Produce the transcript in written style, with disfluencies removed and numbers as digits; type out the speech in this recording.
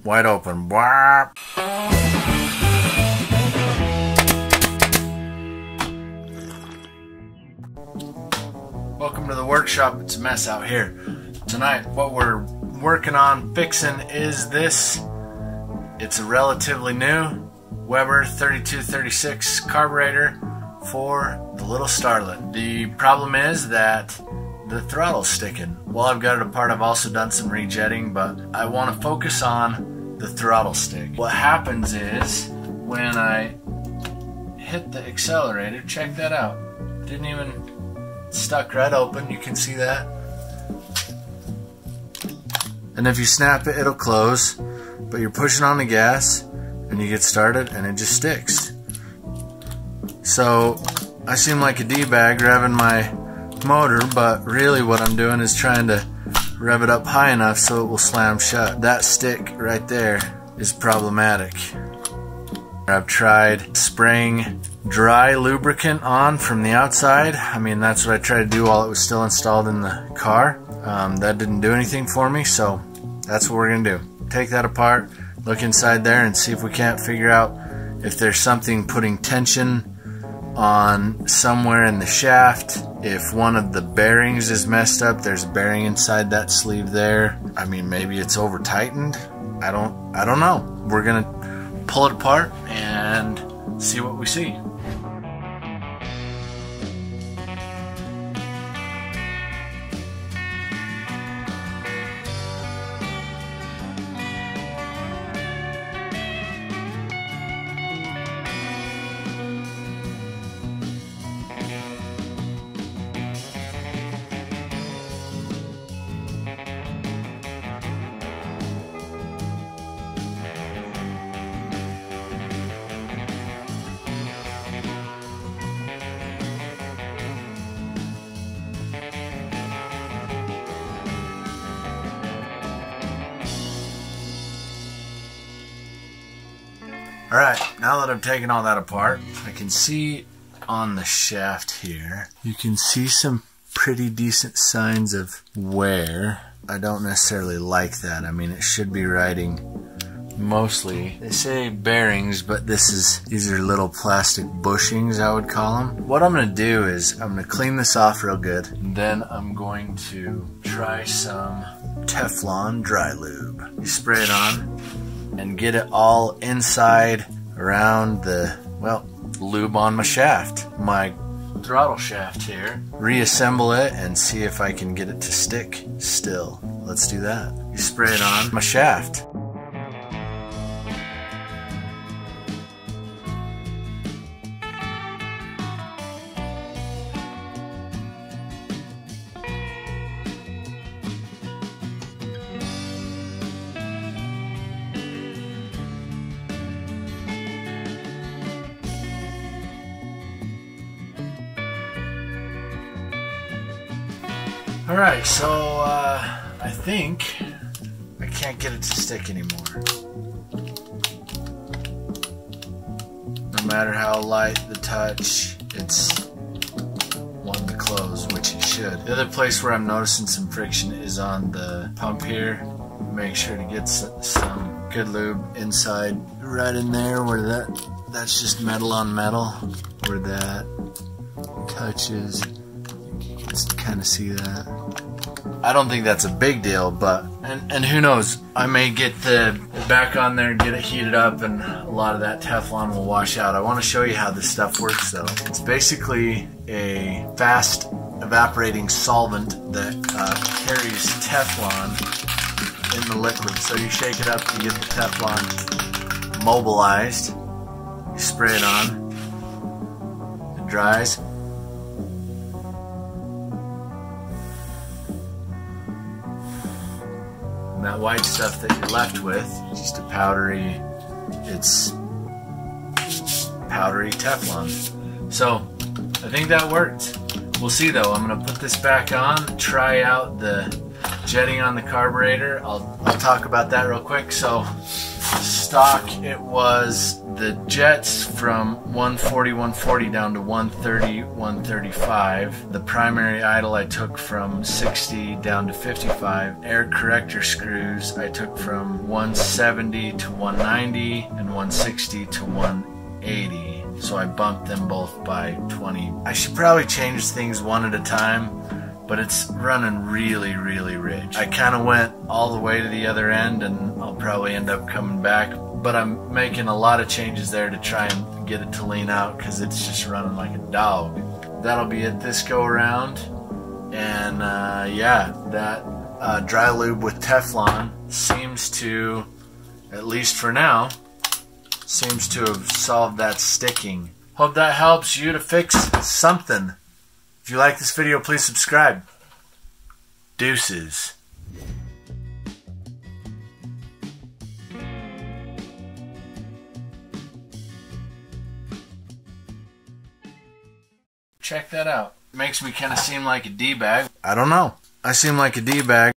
wide open. Blah. Welcome to the workshop. It's a mess out here. Tonight, what we're working on fixing is this. It's a relatively new Weber 3236 carburetor for the little starlet. The problem is that the throttle's sticking. While I've got it apart, I've also done some rejetting, but I want to focus on the throttle stick. What happens is when I hit the accelerator, check that out. Didn't even stuck right open, you can see that. And if you snap it, it'll close, but you're pushing on the gas and you get started and it just sticks. So I seem like a D-bag revving my motor, but really what I'm doing is trying to rev it up high enough so it will slam shut. That stick right there is problematic. I've tried spraying dry lubricant on from the outside. I mean, that's what I tried to do while it was still installed in the car. That didn't do anything for me, so that's what we're gonna do. Take that apart, look inside there, and see if we can't figure out if there's something putting tension on somewhere in the shaft. If one of the bearings is messed up, there's a bearing inside that sleeve there. I mean, maybe it's over tightened. I don't know. We're gonna pull it apart and see what we see. Alright, now that I've taken all that apart, I can see on the shaft here, you can see some pretty decent signs of wear. I don't necessarily like that. I mean, it should be riding mostly, they say bearings, but these are little plastic bushings, I would call them. What I'm going to do is I'm going to clean this off real good, and then I'm going to try some Teflon Dry Lube. You spray it on and get it all inside around the, well, lube on my shaft, my throttle shaft here. Reassemble it and see if I can get it to stick still. Let's do that. You spray it on my shaft. Alright, so I think I can't get it to stick anymore. No matter how light the touch, it's wanting to close, which it should. The other place where I'm noticing some friction is on the pump here. Make sure to get some good lube inside, right in there where that's just metal on metal, where that touches. Just kind of see that. I don't think that's a big deal, but and who knows, I may get the back on there and get it heated up and a lot of that Teflon will wash out. I want to show you how this stuff works though. It's basically a fast evaporating solvent that carries Teflon in the liquid. So you shake it up to get the Teflon mobilized, you spray it on, it dries. That white stuff that you're left with is just a powdery, it's powdery Teflon. So I think that worked. We'll see though. I'm gonna put this back on, try out the jetting on the carburetor. I'll talk about that real quick. So Stock, it was the jets from 140, 140 down to 130, 135. The primary idle I took from 60 down to 55. Air corrector screws I took from 170 to 190 and 160 to 180. So I bumped them both by 20. I should probably change things one at a time, but it's running really, really rich. I kind of went all the way to the other end, and I'll probably end up coming back, but I'm making a lot of changes there to try and get it to lean out because it's just running like a dog. That'll be it this go around, and yeah, that dry lube with Teflon seems to, at least for now, seems to have solved that sticking. Hope that helps you to fix something. If you like this video, please subscribe. Deuces. Check that out. Makes me kind of seem like a D-bag. I don't know. I seem like a D-bag.